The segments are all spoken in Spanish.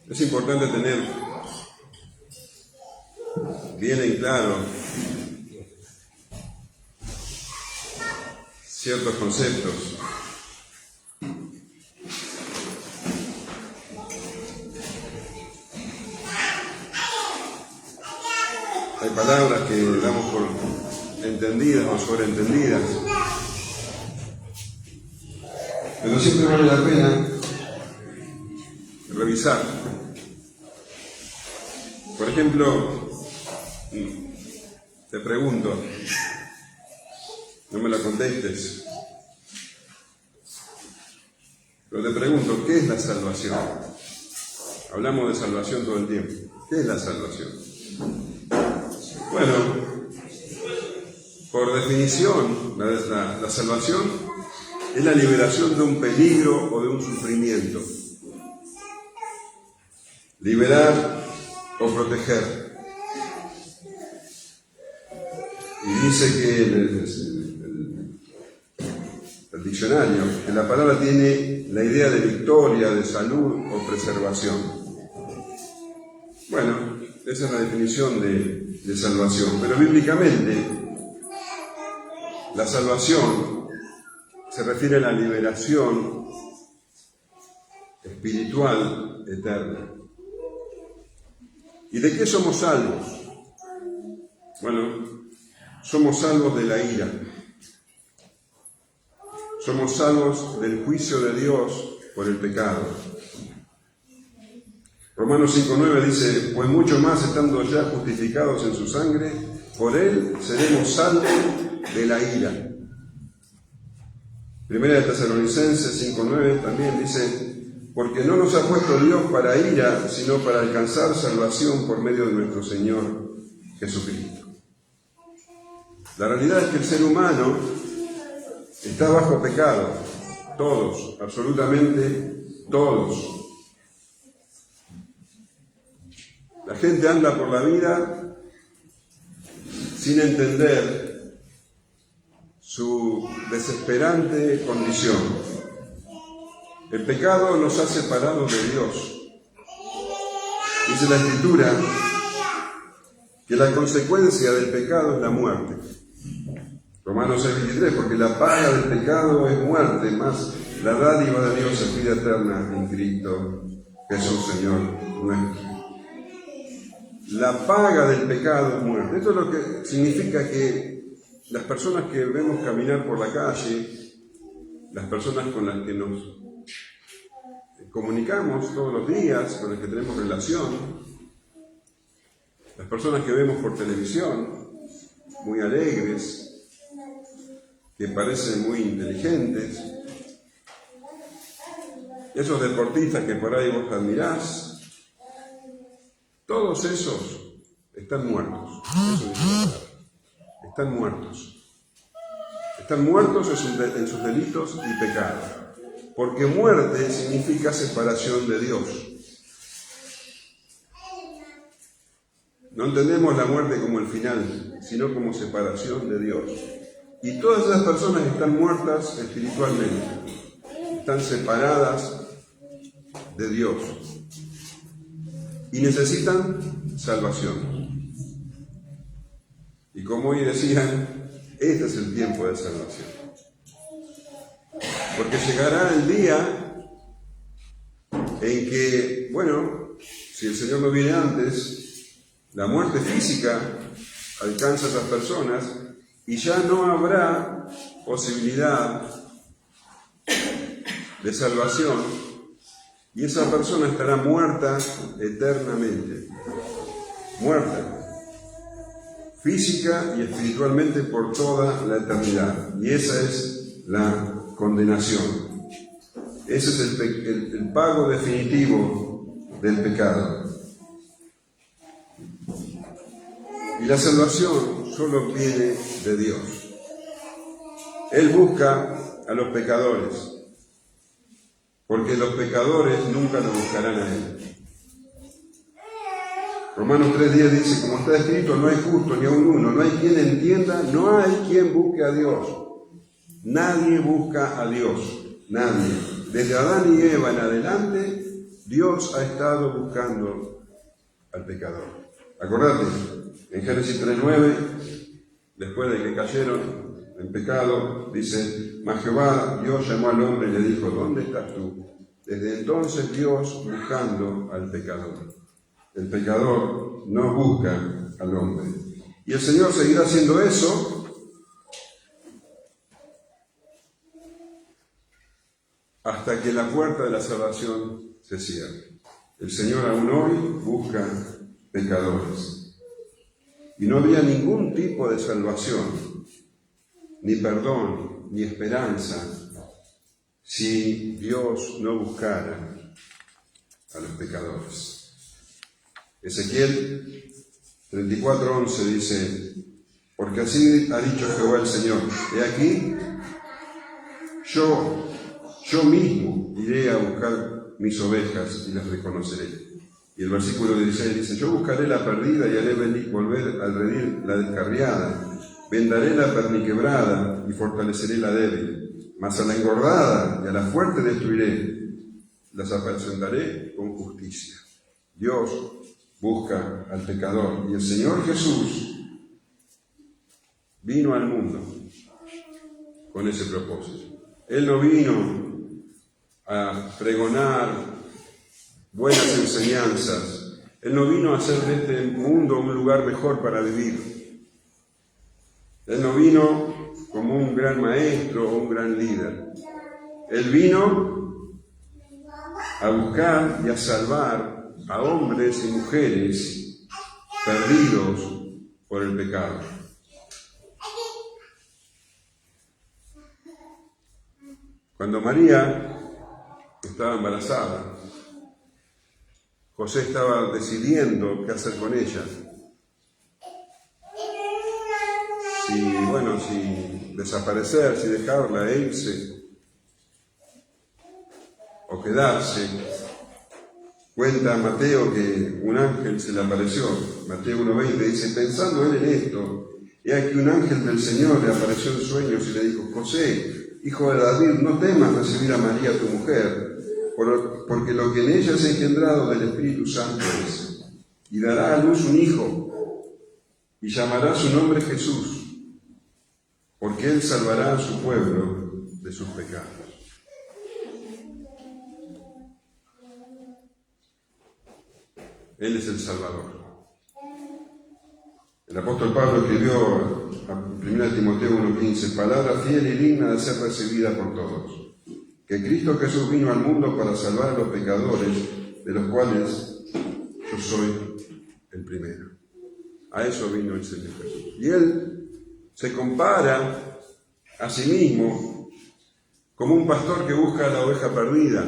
Es importante tener bien en claro ciertos conceptos. Hay palabras que damos por entendidas o sobreentendidas, pero siempre vale la pena revisar. Por ejemplo, te pregunto, no me la contestes, pero te pregunto, ¿qué es la salvación? Hablamos de salvación todo el tiempo. ¿Qué es la salvación? Bueno, por definición, la salvación es la liberación de un peligro o de un sufrimiento. Liberar o proteger. Y dice que el diccionario, que la palabra tiene la idea de victoria, de salud o preservación. Bueno, esa es la definición de salvación. Pero bíblicamente, la salvación se refiere a la liberación espiritual eterna. ¿Y de qué somos salvos? Bueno, somos salvos de la ira. Somos salvos del juicio de Dios por el pecado. Romanos 5:9 dice, pues mucho más estando ya justificados en su sangre, por él seremos salvos de la ira. Primera de Tesalonicenses 5:9 también dice, porque no nos ha puesto Dios para ira, sino para alcanzar salvación por medio de nuestro Señor Jesucristo. La realidad es que el ser humano está bajo pecado, todos, absolutamente todos. La gente anda por la vida sin entender su desesperante condición. El pecado nos ha separado de Dios. Dice la Escritura que la consecuencia del pecado es la muerte. Romanos 6:23, porque la paga del pecado es muerte, más la dádiva de Dios es vida eterna en Cristo Jesús, Señor nuestro. La paga del pecado es muerte. Esto es lo que significa que las personas que vemos caminar por la calle, las personas con las que nos comunicamos todos los días, con las que tenemos relación, las personas que vemos por televisión, muy alegres, que parecen muy inteligentes, esos deportistas que por ahí vos admirás, todos esos están muertos. Eso dice la palabra. Están muertos. Están muertos en sus delitos y pecados. Porque muerte significa separación de Dios. No entendemos la muerte como el final, sino como separación de Dios. Y todas esas personas están muertas espiritualmente. Están separadas de Dios. Y necesitan salvación. Y como hoy decían, este es el tiempo de salvación. Porque llegará el día en que, bueno, si el Señor no viene antes, la muerte física alcanza a esas personas y ya no habrá posibilidad de salvación. Y esa persona estará muerta eternamente. Muerta. Física y espiritualmente por toda la eternidad. Y esa es la condenación. Ese es el pago definitivo del pecado. Y la salvación solo viene de Dios. Él busca a los pecadores. Porque los pecadores nunca lo buscarán a Él. Romanos 3:10 dice, como está escrito, no hay justo ni aun uno, no hay quien entienda, no hay quien busque a Dios. Nadie busca a Dios, nadie. Desde Adán y Eva en adelante, Dios ha estado buscando al pecador. Acordate, en Génesis 3:9, después de que cayeron en pecado, dice: mas Jehová, Dios llamó al hombre y le dijo: ¿dónde estás tú? Desde entonces Dios buscando al pecador. El pecador no busca al hombre. Y el Señor seguirá haciendo eso hasta que la puerta de la salvación se cierre. El Señor aún hoy busca pecadores. Y no habría ningún tipo de salvación, ni perdón, ni esperanza, si Dios no buscara a los pecadores. Ezequiel 34:11 dice: porque así ha dicho Jehová el Señor, he aquí, yo mismo iré a buscar mis ovejas y las reconoceré. Y el versículo 16 dice: yo buscaré la perdida y haré volver al redil la descarriada, vendaré la perniquebrada y fortaleceré la débil, mas a la engordada y a la fuerte destruiré, las apacentaré con justicia. Dios busca al pecador, y el Señor Jesús vino al mundo con ese propósito. Él no vino a pregonar buenas enseñanzas. Él no vino a hacer de este mundo un lugar mejor para vivir. Él no vino como un gran maestro o un gran líder. Él vino a buscar y a salvar a hombres y mujeres perdidos por el pecado. Cuando María estaba embarazada, José estaba decidiendo qué hacer con ella. Si desaparecer, si dejarla, irse o quedarse. Cuenta Mateo que un ángel se le apareció. Mateo 1:20 dice: pensando él en esto, he aquí un ángel del Señor le apareció en sueños y le dijo: José, hijo de David, no temas recibir a María tu mujer, porque lo que en ella es engendrado del Espíritu Santo es, y dará a luz un hijo, y llamará su nombre Jesús, porque él salvará a su pueblo de sus pecados. Él es el Salvador. El apóstol Pablo escribió en 1 Timoteo 1:15: palabra fiel y digna de ser recibida por todos, que Cristo Jesús vino al mundo para salvar a los pecadores, de los cuales yo soy el primero. A eso vino el Señor Jesús. Y Él se compara a sí mismo como un pastor que busca a la oveja perdida,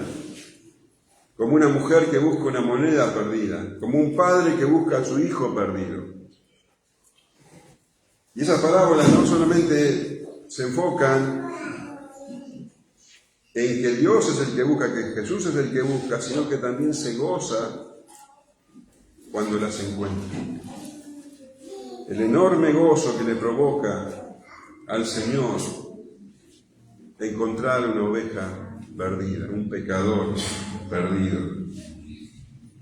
como una mujer que busca una moneda perdida, como un padre que busca a su hijo perdido. Y esas parábolas no solamente se enfocan en que Dios es el que busca, que Jesús es el que busca, sino que también se goza cuando las encuentra. El enorme gozo que le provoca al Señor encontrar una oveja perdida, un pecador perdido.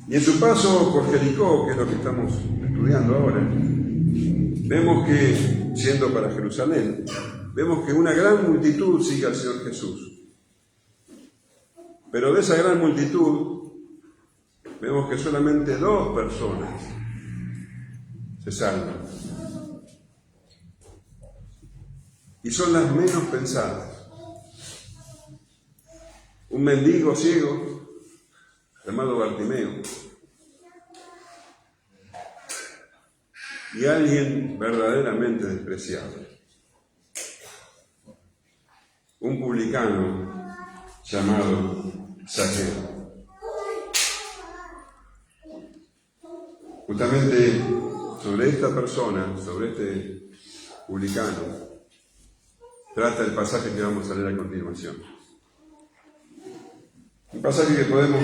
Y en su paso por Jericó, que es lo que estamos estudiando ahora, vemos que, yendo para Jerusalén, vemos que una gran multitud sigue al Señor Jesús. Pero de esa gran multitud, vemos que solamente 2 personas se salvan. Y son las menos pensadas. Un mendigo ciego llamado Bartimeo y alguien verdaderamente despreciable, un publicano llamado Zaqueo. Justamente sobre esta persona, sobre este publicano, trata el pasaje que vamos a leer a continuación. Un pasaje que podemos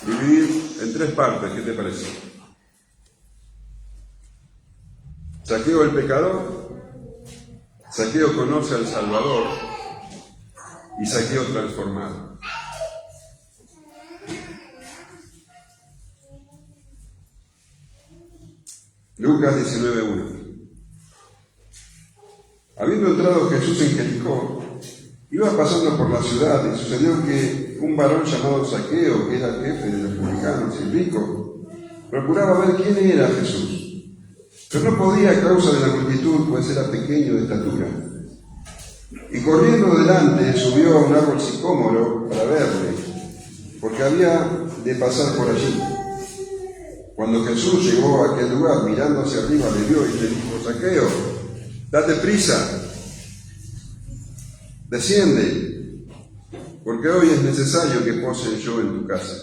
dividir en 3 partes, ¿qué te parece? Zaqueo el pecador, Zaqueo conoce al Salvador y Zaqueo transformado. Lucas 19:1. Habiendo entrado Jesús en Jericó, iba pasando por la ciudad y sucedió que un varón llamado Zaqueo, que era el jefe de los publicanos y rico, procuraba ver quién era Jesús, pero no podía a causa de la multitud, pues era pequeño de estatura. Y corriendo delante subió a un árbol sicómoro para verle, porque había de pasar por allí. Cuando Jesús llegó a aquel lugar, mirando hacia arriba, le vio y le dijo: Zaqueo, date prisa, desciende, porque hoy es necesario que pose yo en tu casa.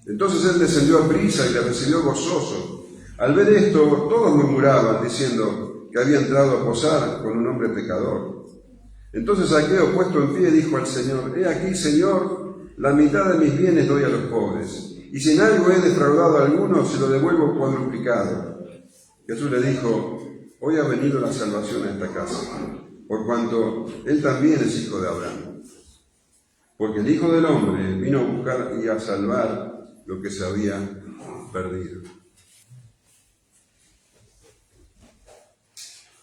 Entonces él descendió a prisa y le recibió gozoso. Al ver esto, todos murmuraban, diciendo que había entrado a posar con un hombre pecador. Entonces Zaqueo, puesto en pie, dijo al Señor: He aquí, Señor, la mitad de mis bienes doy a los pobres, y si en algo he defraudado a alguno, se lo devuelvo cuadruplicado. Jesús le dijo: Hoy ha venido la salvación a esta casa, por cuanto él también es hijo de Abraham. Porque el Hijo del Hombre vino a buscar y a salvar lo que se había perdido.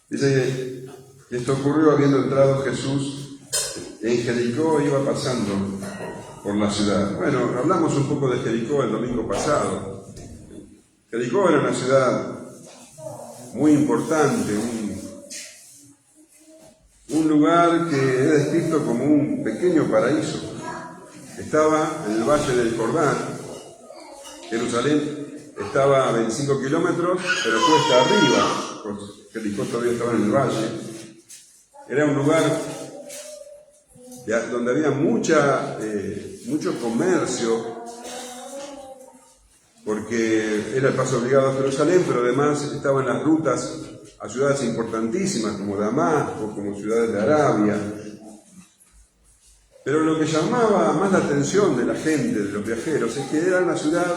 Dice que esto ocurrió habiendo entrado Jesús en Jericó, iba pasando por la ciudad. Bueno, hablamos un poco de Jericó el domingo pasado. Jericó era una ciudad muy importante, un lugar que es descrito como un pequeño paraíso. Estaba en el valle del Jordán. Jerusalén estaba a 25 kilómetros, pero cuesta arriba, pues Jericó todavía estaba en el valle. Era un lugar donde había mucho comercio, porque era el paso obligado a Jerusalén, pero además estaban las rutas a ciudades importantísimas como Damasco, como ciudades de Arabia. Pero lo que llamaba más la atención de la gente, de los viajeros, es que era una ciudad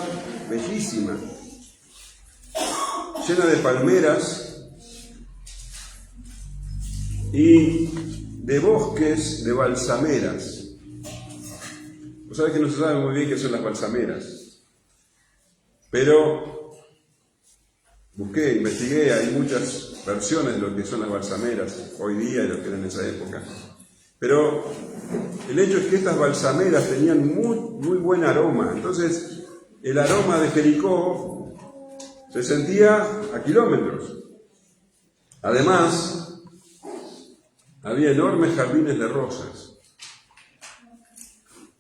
bellísima, llena de palmeras y de bosques de balsameras. Vos sabés que no se sabe muy bien qué son las balsameras, pero investigué, hay muchas versiones de lo que son las balsameras hoy día y lo que eran en esa época. Pero el hecho es que estas balsameras tenían muy buen aroma. Entonces, el aroma de Jericó se sentía a kilómetros. Además, había enormes jardines de rosas.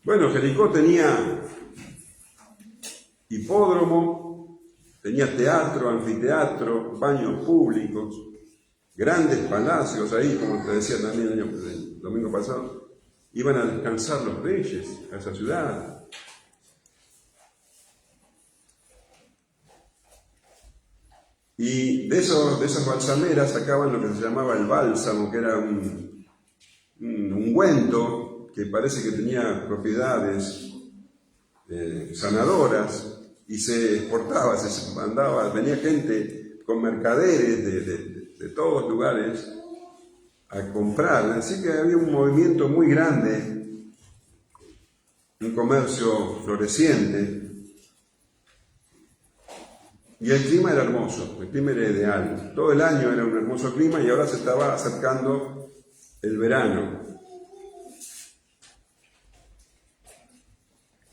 Bueno, Jericó tenía hipódromo, tenía teatro, anfiteatro, baños públicos, grandes palacios ahí, como te decía también el domingo pasado. Iban a descansar los reyes a esa ciudad. Y de esas balsameras sacaban lo que se llamaba el bálsamo, que era un ungüento que parece que tenía propiedades sanadoras, y se exportaba, se mandaba, venía gente con mercaderes de todos lugares a comprar. Así que había un movimiento muy grande, un comercio floreciente. Y el clima era hermoso, el clima era ideal. Todo el año era un hermoso clima y ahora se estaba acercando el verano.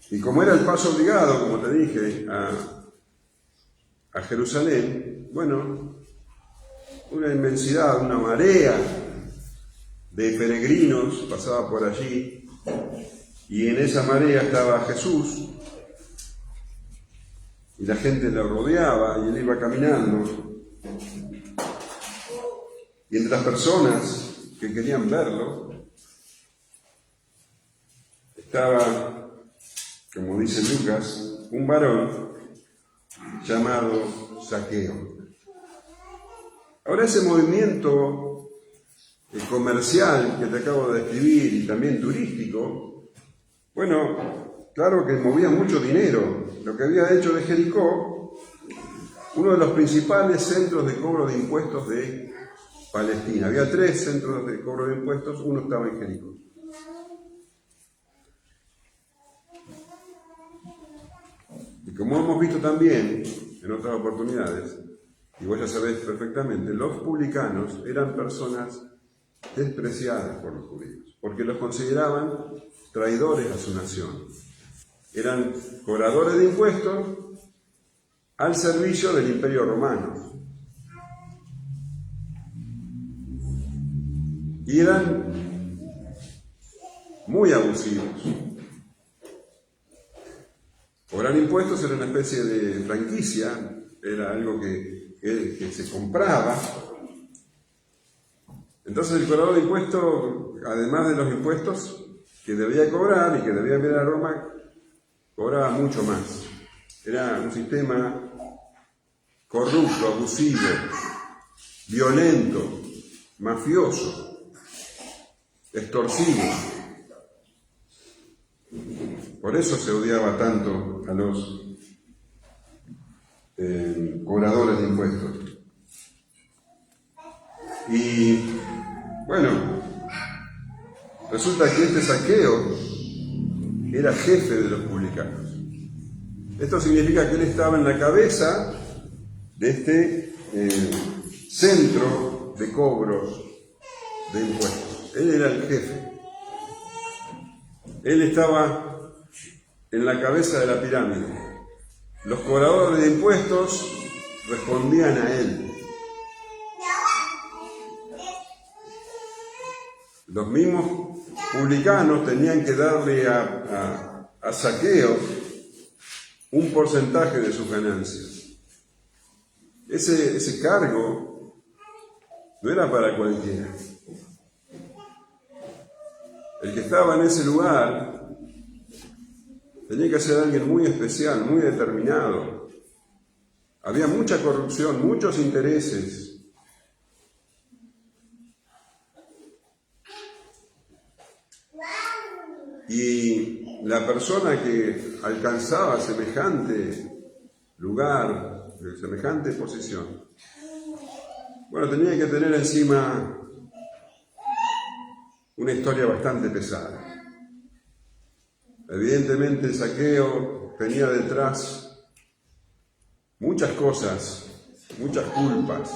Y como era el paso obligado, como te dije, a Jerusalén, bueno, una inmensidad, una marea de peregrinos pasaba por allí, y en esa marea estaba Jesús, y la gente le rodeaba y él iba caminando. Y entre las personas que querían verlo estaba, como dice Lucas, un varón llamado Zaqueo. Ahora, ese movimiento comercial que te acabo de describir y también turístico, bueno, claro que movía mucho dinero. Lo que había hecho de Jericó uno de los principales centros de cobro de impuestos de Palestina. Había 3 centros de cobro de impuestos, uno estaba en Jericó. Y como hemos visto también en otras oportunidades, y vos ya sabés perfectamente, los publicanos eran personas despreciadas por los judíos, porque los consideraban traidores a su nación. Eran cobradores de impuestos al servicio del Imperio Romano. Y eran muy abusivos. Cobrar impuestos era una especie de franquicia, era algo que se compraba. Entonces el cobrador de impuestos, además de los impuestos que debía cobrar y que debía enviar a Roma, cobraba mucho más. Era un sistema corrupto, abusivo, violento, mafioso, extorsivo. Por eso se odiaba tanto a los cobradores de impuestos. Y bueno, resulta que este Zaqueo era jefe de los publicanos. Esto significa que él estaba en la cabeza de este centro de cobros de impuestos. Él era el jefe. Él estaba en la cabeza de la pirámide. Los cobradores de impuestos respondían a él. Los mismos publicanos tenían que darle a Zaqueo un porcentaje de sus ganancias. Ese cargo no era para cualquiera. El que estaba en ese lugar tenía que ser alguien muy especial, muy determinado. Había mucha corrupción, muchos intereses. Y la persona que alcanzaba semejante lugar, semejante posición, bueno, tenía que tener encima una historia bastante pesada. Evidentemente Zaqueo tenía detrás muchas cosas, muchas culpas,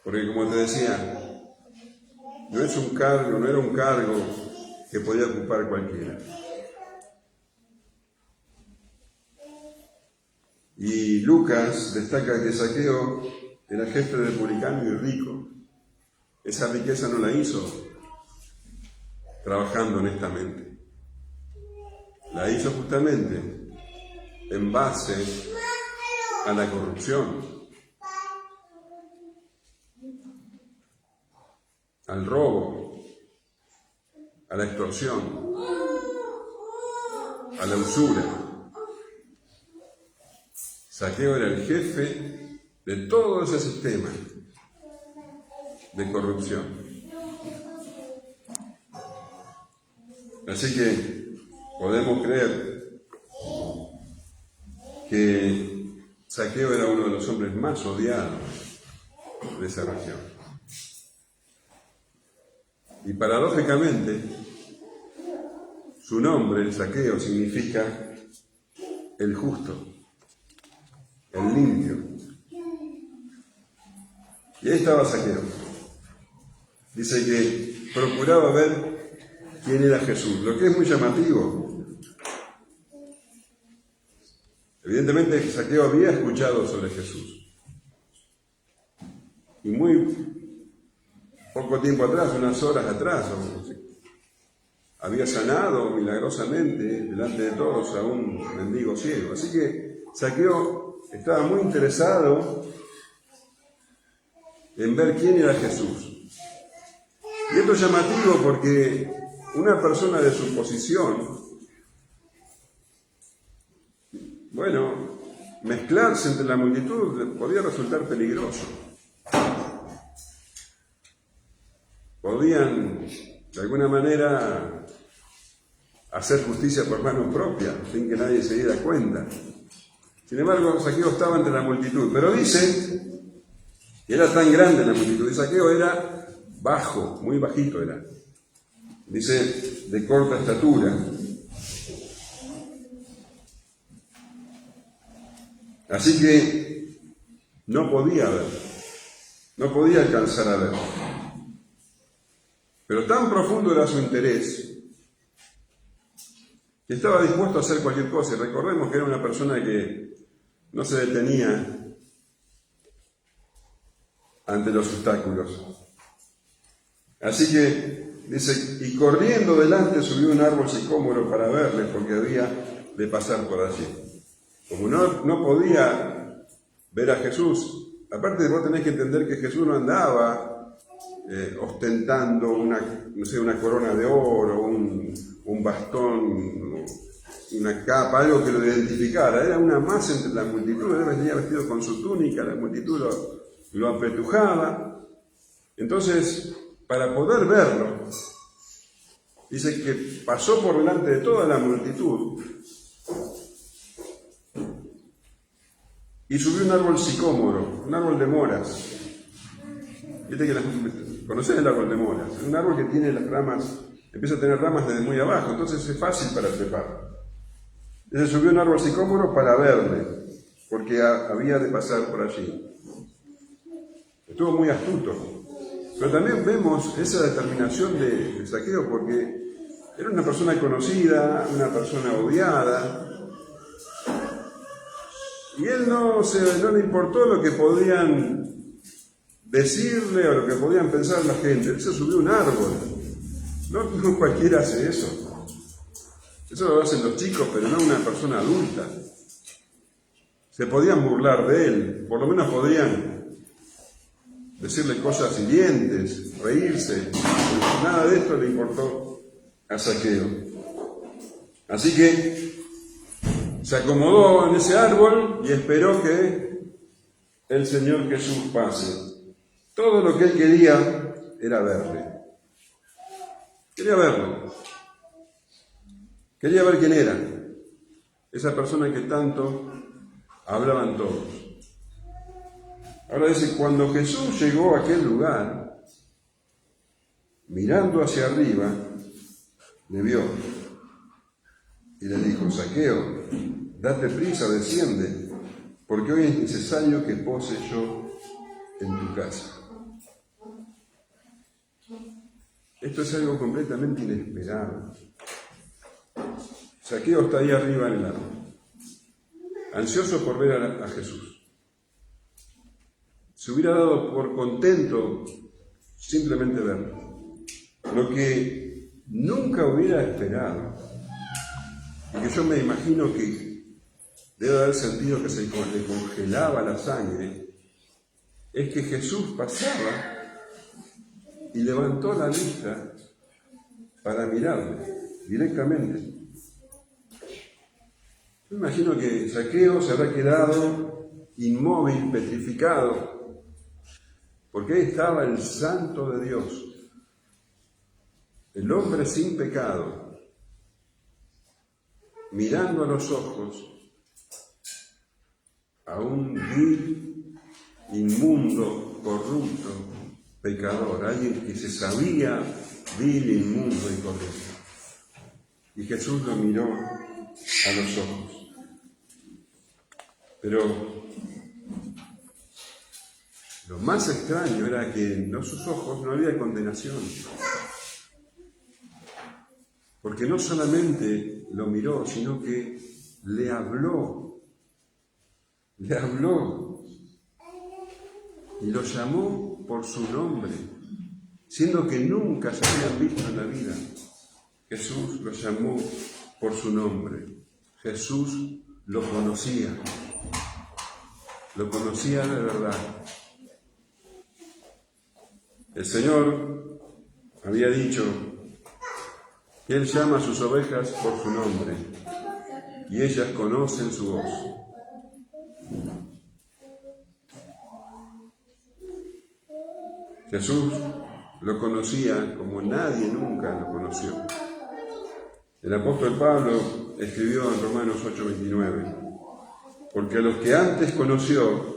porque como te decía, no era un cargo que podía ocupar cualquiera. Y Lucas destaca que Zaqueo era jefe de publicano y rico. Esa riqueza no la hizo trabajando honestamente. La hizo justamente en base a la corrupción, al robo, a la extorsión, a la usura. Zaqueo era el jefe de todo ese sistema de corrupción. Así que podemos creer que Zaqueo era uno de los hombres más odiados de esa región. Y paradójicamente, su nombre, Zaqueo, significa el justo, el limpio. Y ahí estaba Zaqueo. Dice que procuraba ver quién era Jesús, lo que es muy llamativo. Evidentemente Zaqueo había escuchado sobre Jesús. Y muy poco tiempo atrás, unas horas atrás, había sanado milagrosamente delante de todos a un mendigo ciego. Así que Zaqueo estaba muy interesado en ver quién era Jesús. Y esto es llamativo porque una persona de su posición, bueno, mezclarse entre la multitud podía resultar peligroso. Podían, de alguna manera, hacer justicia por mano propia, sin que nadie se diera cuenta. Sin embargo, Zaqueo estaba entre la multitud. Pero dice Y era tan grande la multitud. Y Zaqueo era bajo, muy bajito era. Dice, de corta estatura. Así que no podía ver, no podía alcanzar a ver. Pero tan profundo era su interés que estaba dispuesto a hacer cualquier cosa. Y recordemos que era una persona que no se detenía ante los obstáculos. Así que dice, y corriendo delante subió un árbol sicómoro para verle, porque había de pasar por allí. Como no podía ver a Jesús, aparte vos tenés que entender que Jesús no andaba ostentando una corona de oro, un bastón, una capa, algo que lo identificara. Era una masa entre la multitud. Él venía vestido con su túnica, la multitud lo apretujaba. Entonces, para poder verlo, dice que pasó por delante de toda la multitud y subió un árbol sicómoro, un árbol de moras. Viste que ¿conocés el árbol de moras? Es un árbol que tiene las ramas, empieza a tener ramas desde muy abajo, entonces es fácil para trepar. Entonces subió un árbol sicómoro para verle, porque había de pasar por allí. Estuvo muy astuto. Pero también vemos esa determinación de Zaqueo, porque era una persona conocida, una persona odiada, y él no le importó lo que podían decirle o lo que podían pensar la gente. Él se subió a un árbol. No cualquiera hace eso. Eso lo hacen los chicos, pero no una persona adulta. Se podían burlar de él, por lo menos podían decirle cosas hirientes, reírse. Nada de esto le importó a Zaqueo. Así que se acomodó en ese árbol y esperó que el Señor Jesús pase. Todo lo que él quería era verle. Quería verlo. Quería ver quién era. Esa persona que tanto hablaban todos. Ahora dice, cuando Jesús llegó a aquel lugar, mirando hacia arriba, le vio y le dijo, Zaqueo, date prisa, desciende, porque hoy es necesario que pose yo en tu casa. Esto es algo completamente inesperado. Zaqueo está ahí arriba en el árbol, ansioso por ver a Jesús. Se hubiera dado por contento simplemente verlo. Lo que nunca hubiera esperado, y que yo me imagino que debe haber sentido que se le congelaba la sangre, es que Jesús pasaba y levantó la vista para mirarle directamente. Yo me imagino que Zaqueo se habrá quedado inmóvil, petrificado, porque ahí estaba el Santo de Dios, el hombre sin pecado, mirando a los ojos a un vil, inmundo, corrupto, pecador, alguien que se sabía vil, inmundo y corrupto. Y Jesús lo miró a los ojos. Pero lo más extraño era que en sus ojos no había condenación. Porque no solamente lo miró, sino que le habló. Le habló. Y lo llamó por su nombre, siendo que nunca se habían visto en la vida. Jesús lo llamó por su nombre. Jesús lo conocía de verdad. El Señor había dicho que Él llama a sus ovejas por su nombre y ellas conocen su voz. Jesús lo conocía como nadie nunca lo conoció. El apóstol Pablo escribió en Romanos 8:29, porque a los que antes conoció,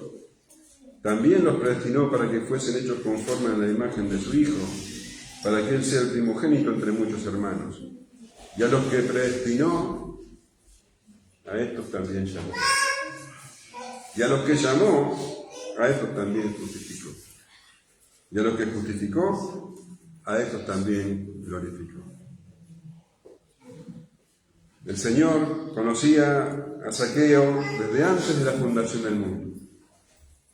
también los predestinó para que fuesen hechos conforme a la imagen de su Hijo, para que Él sea el primogénito entre muchos hermanos. Y a los que predestinó, a estos también llamó. Y a los que llamó, a estos también justificó. Y a los que justificó, a estos también glorificó. El Señor conocía a Zaqueo desde antes de la fundación del mundo.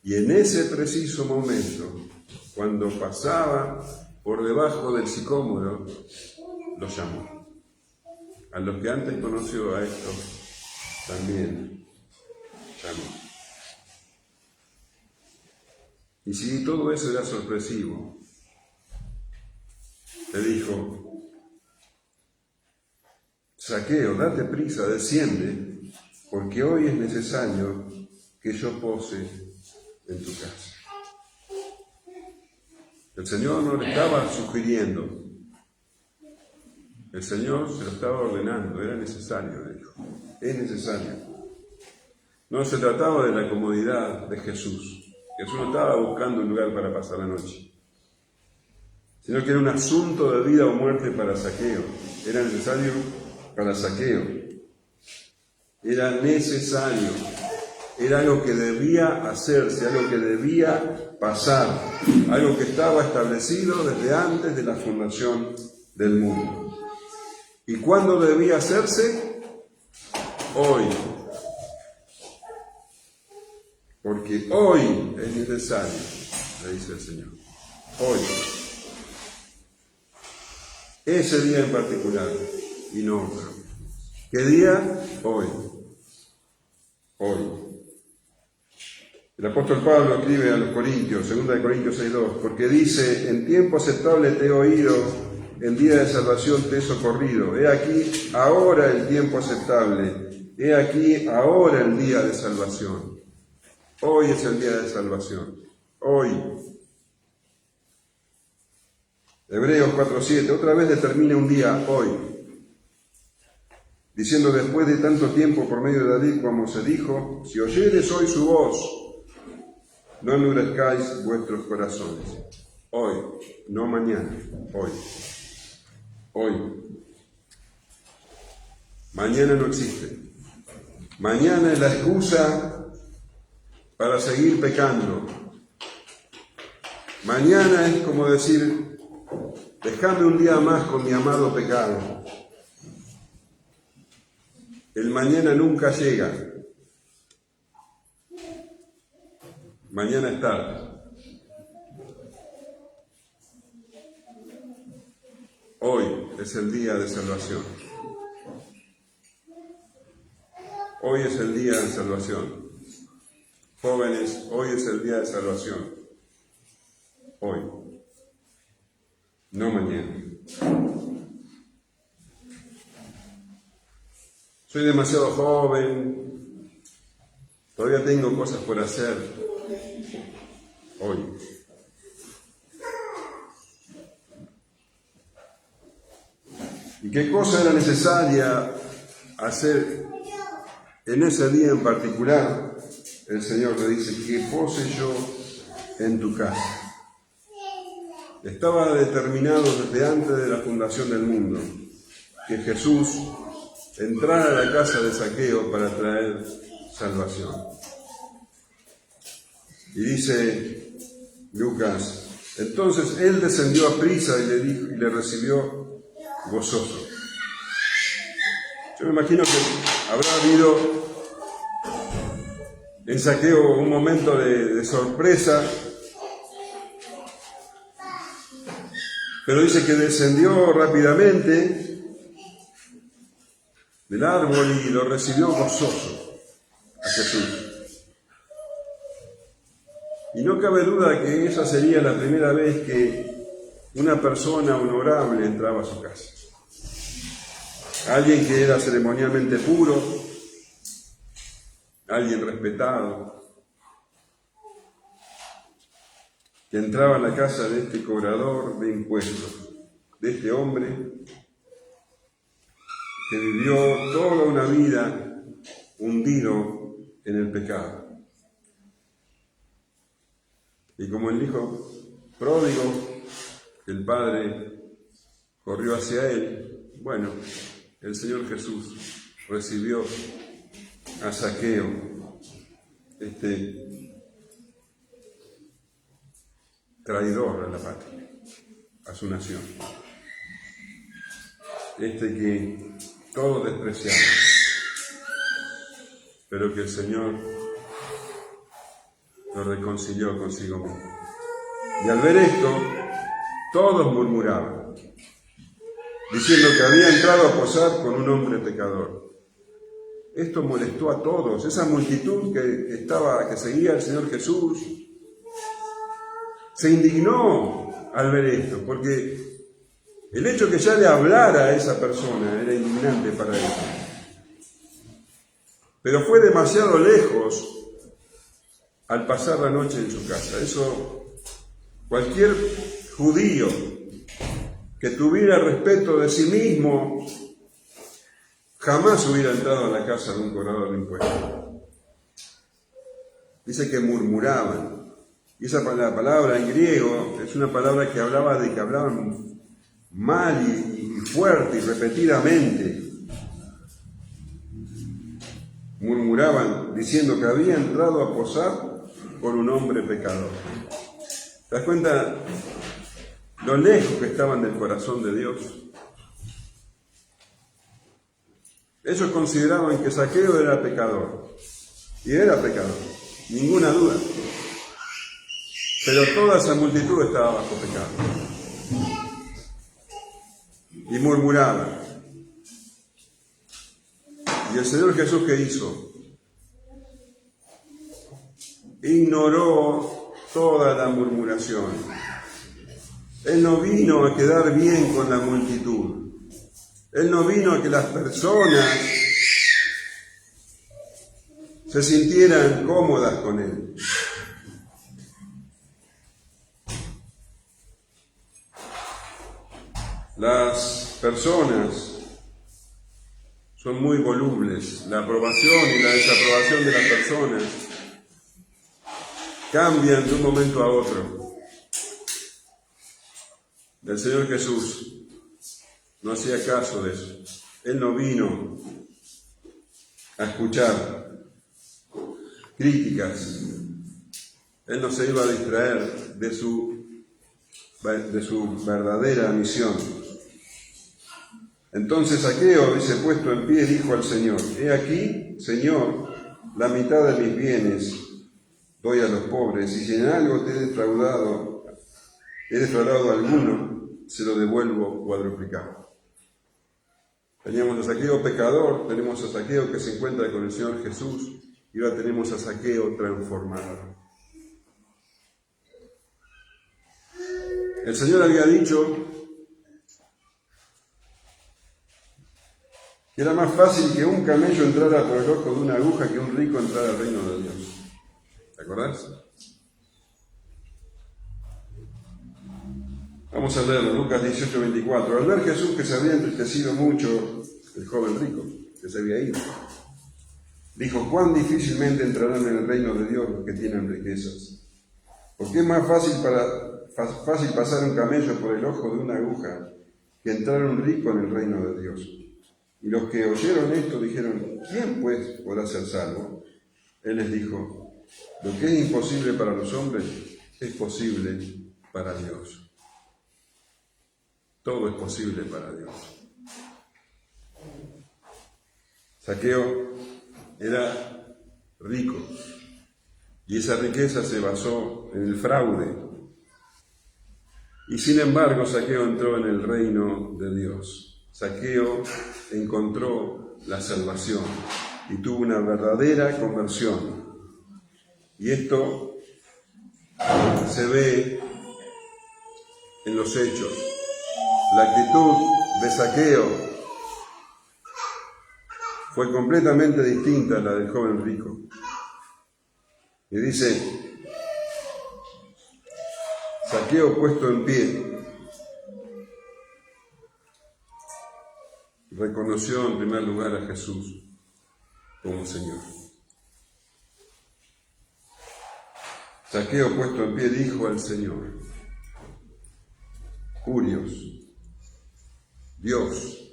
Y en ese preciso momento, cuando pasaba por debajo del sicómoro, lo llamó. A los que antes conoció, a estos también llamó. Y si todo eso era sorpresivo, le dijo: Zaqueo, date prisa, desciende, porque hoy es necesario que yo pose en tu casa. El Señor no le estaba sugiriendo, el Señor se lo estaba ordenando, era necesario, le dijo, es necesario. No se trataba de la comodidad de Jesús. Jesús no estaba buscando un lugar para pasar la noche, sino que era un asunto de vida o muerte para Zaqueo. Era necesario para Zaqueo. Era necesario. Era algo que debía hacerse, algo que debía pasar, algo que estaba establecido desde antes de la fundación del mundo. ¿Y cuándo debía hacerse? Hoy. Porque hoy es necesario, le dice el Señor. Hoy. Ese día en particular, y no otro. ¿Qué día? Hoy. Hoy. El apóstol Pablo escribe a los Corintios, 2 Corintios 6:2, porque dice: en tiempo aceptable te he oído, en día de salvación te he socorrido. He aquí ahora el tiempo aceptable, he aquí ahora el día de salvación. Hoy es el día de salvación. Hoy. Hebreos 4:7, otra vez determina un día, hoy, diciendo: después de tanto tiempo por medio de David, como se dijo, si oyeres hoy su voz, no endurezcáis vuestros corazones. Hoy, no mañana, hoy. Hoy. Mañana no existe. Mañana es la excusa para seguir pecando. Mañana es como decir: déjame un día más con mi amado pecado. El mañana nunca llega. Mañana es tarde. Hoy es el día de salvación. Hoy es el día de salvación. Jóvenes, hoy es el día de salvación. Hoy. No mañana. Soy demasiado joven. Todavía tengo cosas por hacer. Hoy. ¿Y qué cosa era necesaria hacer en ese día en particular? El Señor le dice: que pose yo en tu casa. Estaba determinado desde antes de la fundación del mundo que Jesús entrara a la casa de Zaqueo para traer salvación. Y dice Lucas: entonces él descendió a prisa y le recibió gozoso. Yo me imagino que habrá habido en Zaqueo un momento de sorpresa, pero dice que descendió rápidamente del árbol y lo recibió gozoso a Jesús. Y no cabe duda que esa sería la primera vez que una persona honorable entraba a su casa. Alguien que era ceremonialmente puro, alguien respetado, que entraba a la casa de este cobrador de impuestos, de este hombre que vivió toda una vida hundido en el pecado. Y como el hijo pródigo, el padre corrió hacia él, bueno, el Señor Jesús recibió a Zaqueo, este traidor a la patria, a su nación, que todos despreciaban, pero que el Señor lo reconcilió consigo mismo. Y al ver esto, todos murmuraban, diciendo que había entrado a posar con un hombre pecador. Esto molestó a todos, esa multitud que seguía al Señor Jesús, se indignó al ver esto, porque el hecho que ya le hablara a esa persona era indignante para él. Pero fue demasiado lejos al pasar la noche en su casa. Eso, cualquier judío que tuviera respeto de sí mismo jamás hubiera entrado a la casa de un cobrador de impuestos. Dice que murmuraban. Y la palabra en griego es una palabra que hablaba de que hablaban mal y fuerte y repetidamente. Murmuraban diciendo que había entrado a posar por un hombre pecador. ¿Te das cuenta lo lejos que estaban del corazón de Dios? Ellos consideraban que Zaqueo era pecador. Y era pecador, ninguna duda. Pero toda esa multitud estaba bajo pecado. Y murmuraba. ¿Y el Señor Jesús qué hizo? Ignoró toda la murmuración. Él no vino a quedar bien con la multitud. Él no vino a que las personas se sintieran cómodas con Él. Las personas son muy volubles. La aprobación y la desaprobación de las personas cambian de un momento a otro. El Señor Jesús no hacía caso de eso. Él no vino a escuchar críticas. Él no se iba a distraer de su verdadera misión. Entonces Zaqueo, dice, puesto en pie, dijo al Señor: He aquí, Señor, la mitad de mis bienes doy a los pobres, y si en algo te he defraudado a alguno, se lo devuelvo cuadruplicado. Teníamos a Zaqueo pecador, tenemos a Zaqueo que se encuentra con el Señor Jesús, y ahora tenemos a Zaqueo transformado. El Señor había dicho que era más fácil que un camello entrara por el ojo de una aguja que un rico entrara al reino de Dios. ¿Te acordás? Vamos a leerlo, Lucas 18:24. Al ver Jesús que se había entristecido mucho, el joven rico, que se había ido, dijo: cuán difícilmente entrarán en el reino de Dios los que tienen riquezas. Porque es más fácil pasar un camello por el ojo de una aguja que entrar un rico en el reino de Dios. Y los que oyeron esto dijeron: ¿quién pues podrá ser salvo? Él les dijo: lo que es imposible para los hombres es posible para Dios. Todo es posible para Dios. Zaqueo era rico y esa riqueza se basó en el fraude. Y sin embargo, Zaqueo entró en el reino de Dios. Zaqueo encontró la salvación y tuvo una verdadera conversión. Y esto se ve en los hechos. La actitud de Zaqueo fue completamente distinta a la del joven rico. Y dice: Zaqueo, puesto en pie, reconoció en primer lugar a Jesús como Señor. Zaqueo, puesto en pie, dijo al Señor: Curios, Dios,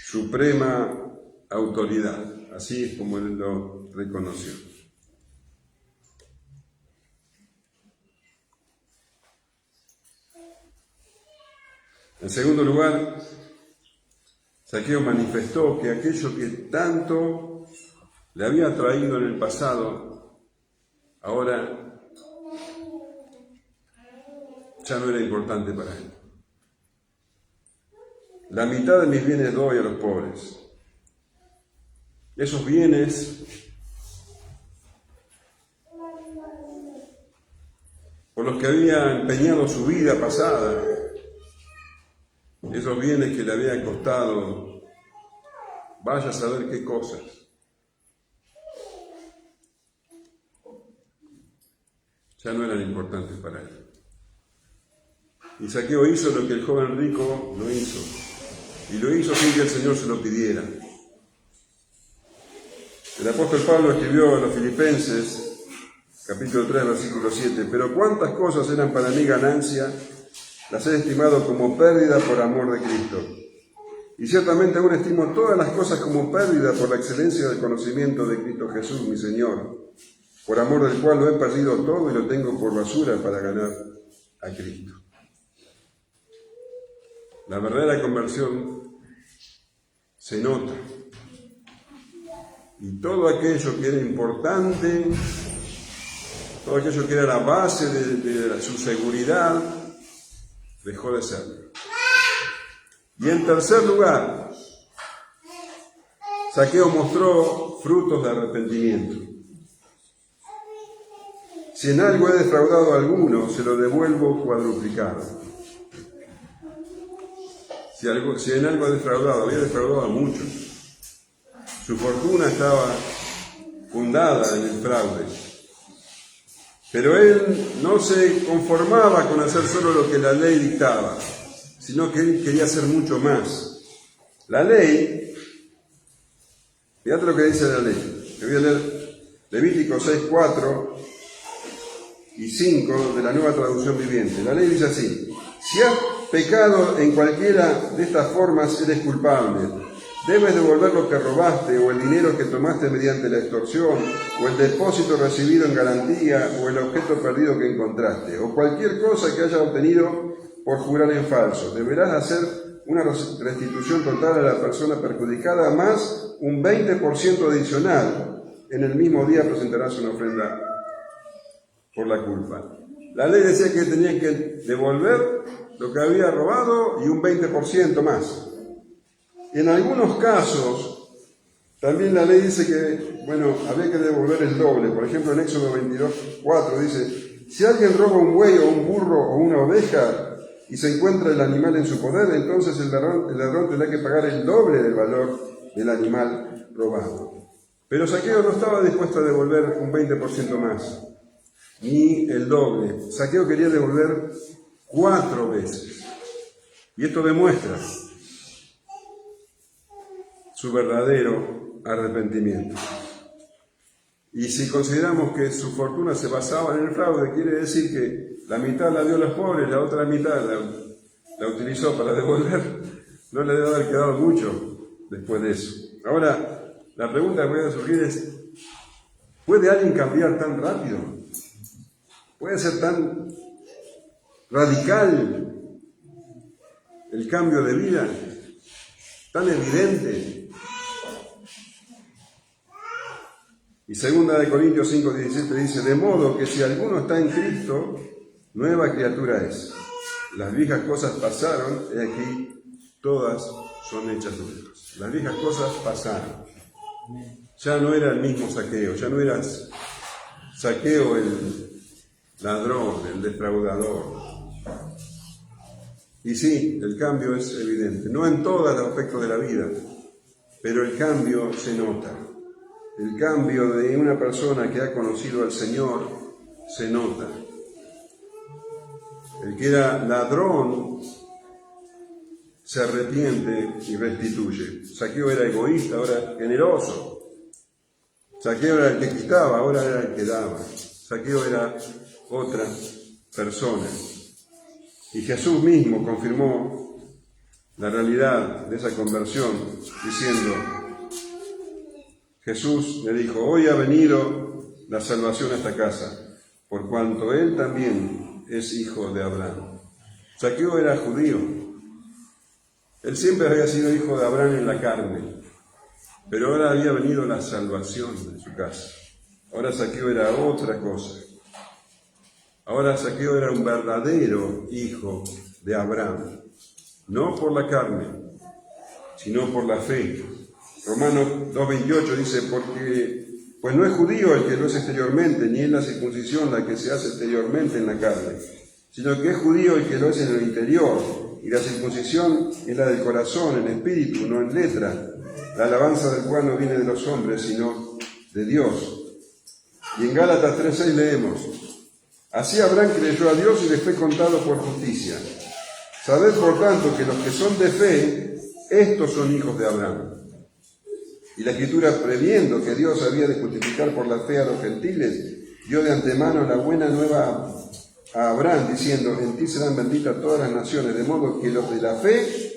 suprema autoridad. Así es como él lo reconoció. En segundo lugar, Zaqueo manifestó que aquello que tanto le había traído en el pasado, ahora ya no era importante para él. La mitad de mis bienes doy a los pobres. Esos bienes por los que había empeñado su vida pasada, esos bienes que le había costado, vaya a saber qué cosas. Ya no eran importantes para él. Y Zaqueo hizo lo que el joven rico no hizo. Y lo hizo sin que el Señor se lo pidiera. El apóstol Pablo escribió a los Filipenses, capítulo 3, versículo 7, pero cuántas cosas eran para mí ganancia, las he estimado como pérdida por amor de Cristo. Y ciertamente aún estimo todas las cosas como pérdida por la excelencia del conocimiento de Cristo Jesús, mi Señor, por amor del cual lo he perdido todo y lo tengo por basura para ganar a Cristo. La verdadera conversión se nota. Y todo aquello que era importante, todo aquello que era la base de su seguridad, dejó de serlo. Y en tercer lugar, Zaqueo mostró frutos de arrepentimiento. Si en algo he defraudado a alguno, se lo devuelvo cuadruplicado. Si en algo había defraudado a muchos. Su fortuna estaba fundada en el fraude. Pero él no se conformaba con hacer solo lo que la ley dictaba, sino que él quería hacer mucho más. La ley, fíjate lo que dice la ley. Te voy a leer Levítico 6, 4 y 5 de la Nueva Traducción Viviente. La ley dice así: si has pecado en cualquiera de estas formas, eres culpable. Debes devolver lo que robaste, o el dinero que tomaste mediante la extorsión, o el depósito recibido en garantía, o el objeto perdido que encontraste, o cualquier cosa que hayas obtenido por jurar en falso. Deberás hacer una restitución total a la persona perjudicada, más un 20% adicional. En el mismo día presentarás una ofrenda por la culpa. La ley decía que tenían que devolver lo que había robado y un 20% más. En algunos casos, también la ley dice que, había que devolver el doble. Por ejemplo, en Éxodo 22:4 dice: si alguien roba un buey o un burro o una oveja y se encuentra el animal en su poder, entonces el ladrón tendrá que pagar el doble del valor del animal robado. Pero Zaqueo no estaba dispuesto a devolver un 20% más, ni el doble. Zaqueo quería devolver 4 veces. Y esto demuestra su verdadero arrepentimiento. Y si consideramos que su fortuna se basaba en el fraude, quiere decir que la mitad la dio a los pobres, la otra mitad la utilizó para devolver. No le debe haber quedado mucho después de eso. Ahora, la pregunta que puede surgir es: ¿puede alguien cambiar tan rápido? ¿Puede ser tan radical el cambio de vida? ¿Tan evidente? Y 2 Corintios 5:17 dice: de modo que si alguno está en Cristo, nueva criatura es. Las viejas cosas pasaron, y aquí todas son hechas nuevas. Las viejas cosas pasaron. Ya no era el mismo Zaqueo, ya no era Zaqueo el ladrón, el defraudador. Y sí, el cambio es evidente, no en todos los aspectos de la vida, pero el cambio se nota. El cambio de una persona que ha conocido al Señor se nota. El que era ladrón se arrepiente y restituye. Zaqueo era egoísta, ahora generoso. Zaqueo era el que quitaba, ahora era el que daba. Zaqueo era otra persona. Y Jesús mismo confirmó la realidad de esa conversión, diciendo, Jesús le dijo, hoy ha venido la salvación a esta casa, por cuanto él también es hijo de Abraham. Zaqueo era judío. Él siempre había sido hijo de Abraham en la carne, pero ahora había venido la salvación en su casa. Ahora Zaqueo era otra cosa. Ahora Zaqueo era un verdadero hijo de Abraham, no por la carne, sino por la fe. Romanos 2:28 dice, pues no es judío el que lo es exteriormente, ni es la circuncisión la que se hace exteriormente en la carne, sino que es judío el que lo es en el interior, y la circuncisión es la del corazón, en espíritu, no en letra, la alabanza del cual no viene de los hombres, sino de Dios. Y en Gálatas 3:6 leemos, así Abraham creyó a Dios y le fue contado por justicia. Sabed, por tanto, que los que son de fe, estos son hijos de Abraham. Y la Escritura, previendo que Dios había de justificar por la fe a los gentiles, dio de antemano la buena nueva a Abraham, diciendo, en ti serán benditas todas las naciones, de modo que los de la fe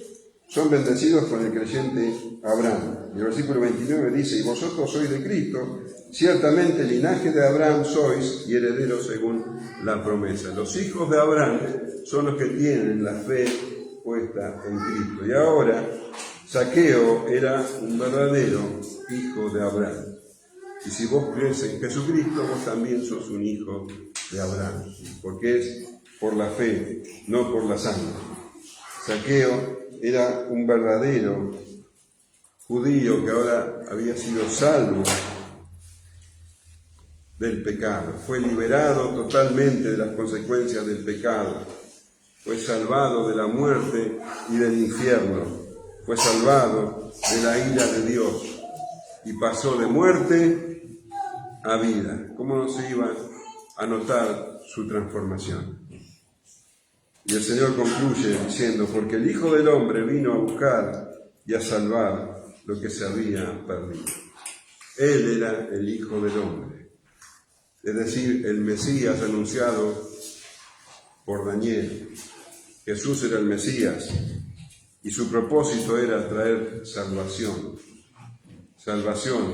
son bendecidos con el creyente Abraham. Y el versículo 29 dice, y vosotros sois de Cristo, ciertamente linaje de Abraham sois y herederos según la promesa. Los hijos de Abraham son los que tienen la fe puesta en Cristo. Y ahora, Zaqueo era un verdadero hijo de Abraham. Y si vos crees en Jesucristo, vos también sos un hijo de Abraham, porque es por la fe, no por la sangre. Zaqueo era un verdadero judío que ahora había sido salvo del pecado, fue liberado totalmente de las consecuencias del pecado, fue salvado de la muerte y del infierno, fue salvado de la ira de Dios y pasó de muerte a vida. ¿Cómo no se iba a notar su transformación? Y el Señor concluye diciendo, porque el Hijo del Hombre vino a buscar y a salvar lo que se había perdido. Él era el Hijo del Hombre, es decir, el Mesías anunciado por Daniel. Jesús era el Mesías y su propósito era traer salvación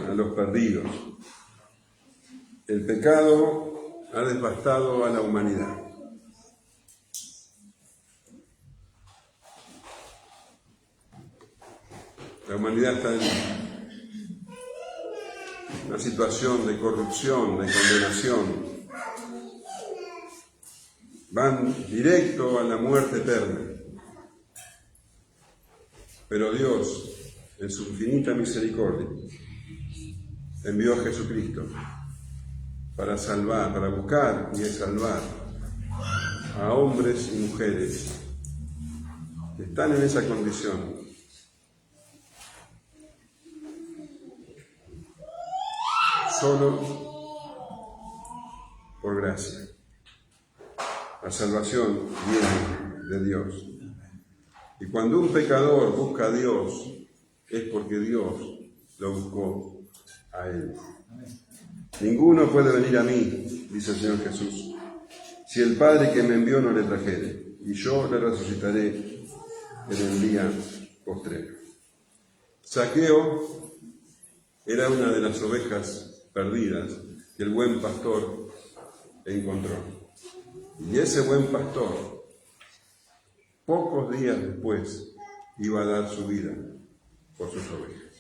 a los perdidos. El pecado ha devastado a la humanidad. La humanidad está en una situación de corrupción, de condenación. Van directo a la muerte eterna. Pero Dios, en su infinita misericordia, envió a Jesucristo para salvar, para buscar y salvar a hombres y mujeres que están en esa condición. Solo por gracia. La salvación viene de Dios. Y cuando un pecador busca a Dios, es porque Dios lo buscó a él. Ninguno puede venir a mí, dice el Señor Jesús, si el Padre que me envió no le trajere, y yo le resucitaré en el día postrero. Zaqueo era una de las ovejas perdidas que el buen pastor encontró. Y ese buen pastor, pocos días después, iba a dar su vida por sus ovejas.